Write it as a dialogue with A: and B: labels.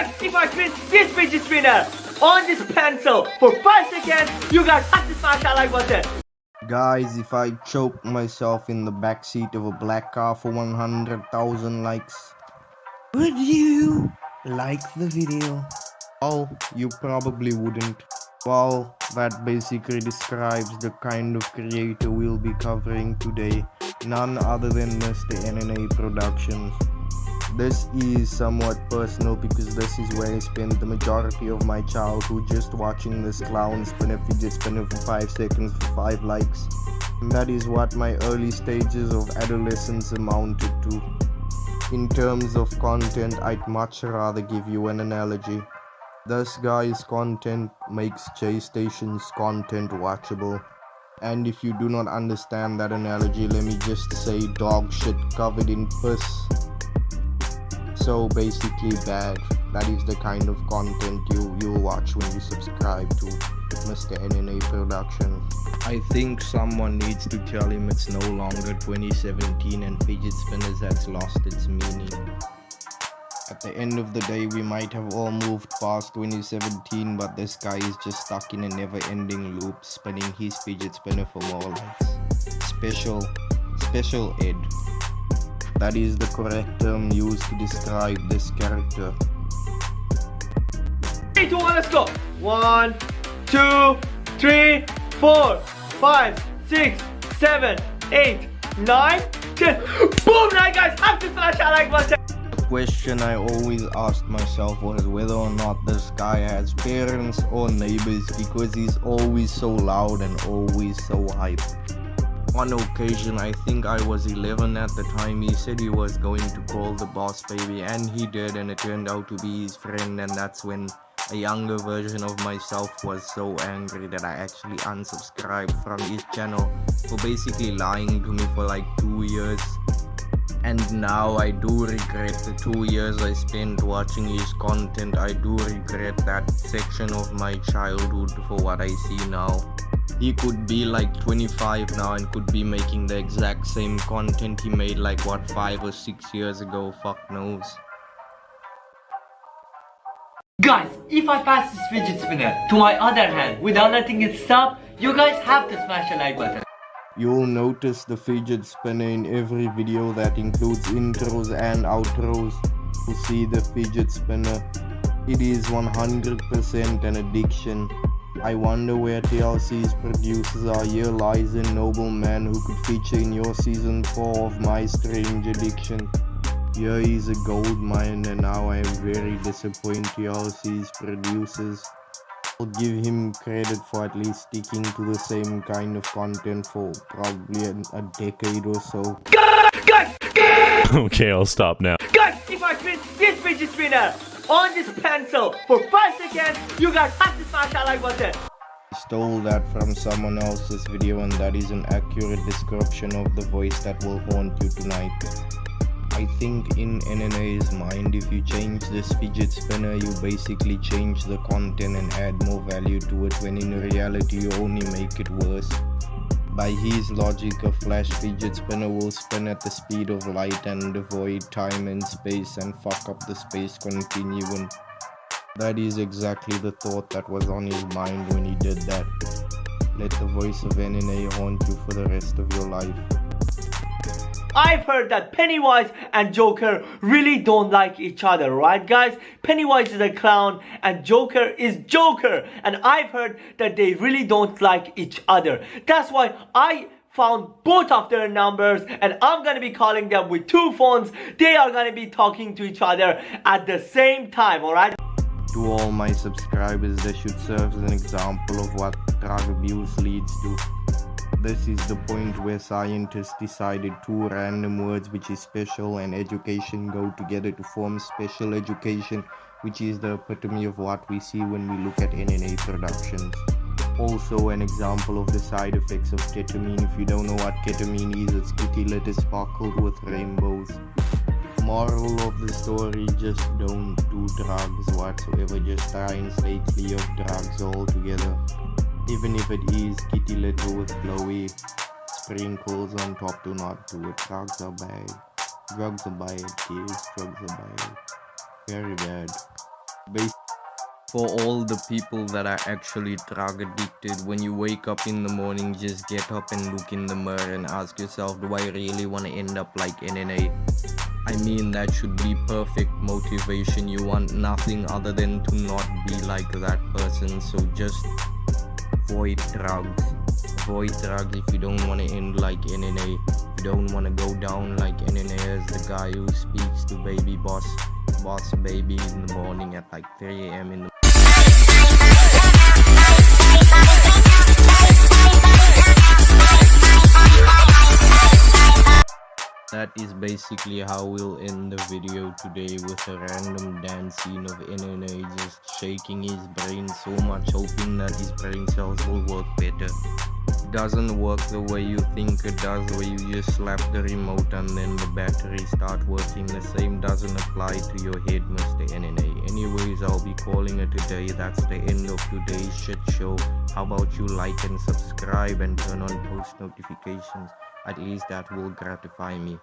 A: Guys, if I spin this fidget spinner on this pencil for 5 seconds, you guys have to smash that like button.
B: Guys, if I choke myself in the backseat of a black car for 100,000 likes, would you like the video? Well, you probably wouldn't. Well, that basically describes the kind of creator we'll be covering today. None other than Mr. NNA Productions. This is somewhat personal because this is where I spent the majority of my childhood just watching this clown spin a fidget spinner for 5 seconds for 5 likes. And that is what my early stages of adolescence amounted to. In terms of content, I'd much rather give you an analogy. This guy's content makes Chase Station's content watchable. And if you do not understand that analogy, let me just say dog shit covered in piss. So basically bad. That is the kind of content you'll watch when you subscribe to Mr. NNA Production. I think someone needs to tell him it's no longer 2017 and fidget spinners has lost its meaning. At the end of the day, we might have all moved past 2017, but this guy is just stuck in a never-ending loop, spinning his fidget spinner for more likes. Special ed. That is the correct term used to describe this character.
A: 3, 2, 1, let's go. 1, 2, 3, 4, 5, 6, 7, 8, 9, 10. Boom! Now guys, have to smash that like button.
B: The question I always asked myself was whether or not this guy has parents or neighbors, because he's always so loud and always so hyped. On occasion, I think I was 11 at the time, he said he was going to call the boss baby, and he did, and it turned out to be his friend, and that's when a younger version of myself was so angry that I actually unsubscribed from his channel for basically lying to me for like 2 years. And now I do regret the 2 years I spent watching his content. I do regret that section of my childhood for what I see now. He could be like 25 now and could be making the exact same content he made like what 5 or 6 years ago, fuck knows.
A: Guys, if I pass this fidget spinner to my other hand without letting it stop, you guys have to smash the like button.
B: You'll notice the fidget spinner in every video that includes intros and outros. To see the fidget spinner, it is 100% an addiction. I wonder where TLC's producers are. Here lies a noble man who could feature in your season 4 of My Strange Addiction. Here is a gold mine, and now I am very disappointed TLC's producers. I'll give him credit for at least sticking to the same kind of content for probably a decade or so.
A: Guys!
C: Okay, I'll stop now.
A: Guys, if I spin this fidget spinner on this pencil for 5 seconds, you guys have to smash that like button.
B: I stole that from someone else's video, and that is an accurate description of the voice that will haunt you tonight. I think in NNA's mind, if you change this fidget spinner, you basically change the content and add more value to it, when in reality you only make it worse. By his logic, a flash fidget spinner will spin at the speed of light and avoid time and space and fuck up the space continuum. That is exactly the thought that was on his mind when he did that. Let the voice of NNA haunt you for the rest of your life.
A: I've heard that Pennywise and Joker really don't like each other, right guys? Pennywise is a clown and Joker is Joker, and I've heard that they really don't like each other. That's why I found both of their numbers and I'm gonna be calling them with 2 phones. They are gonna be talking to each other at the same time, alright?
B: To all my subscribers, this should serve as an example of what drug abuse leads to. This is the point where scientists decided 2 random words, which is special and education, go together to form special education, which is the epitome of what we see when we look at NNA Productions. Also an example of the side effects of ketamine. If you don't know what ketamine is, it's kitty litter sparkled with rainbows. Moral of the story, just don't do drugs whatsoever. Just try and stay clear of drugs altogether. Even if it is kitty litter with glowy sprinkles on top, do not do it. Drugs are bad. Drugs are bad, kids. Drugs are bad. Very bad. For all the people that are actually drug addicted, when you wake up in the morning, just get up and look in the mirror and ask yourself, do I really want to end up like NNA? I mean, that should be perfect motivation. You want nothing other than to not be like that person. So just avoid drugs. Avoid drugs if you don't want to end like NNA. If you don't want to go down like NNA as the guy who speaks to baby boss baby in the morning at like 3 a.m. in the That is basically how we'll end the video today, with a random dance scene of NNA just shaking his brain so much, hoping that his brain cells will work better. It doesn't work the way you think it does, where you just slap the remote and then the battery start working. The same doesn't apply to your head, Mr. NNA. Anyways, I'll be calling it a day. That's the end of today's shit show. How about you like and subscribe and turn on post notifications? At least that will gratify me.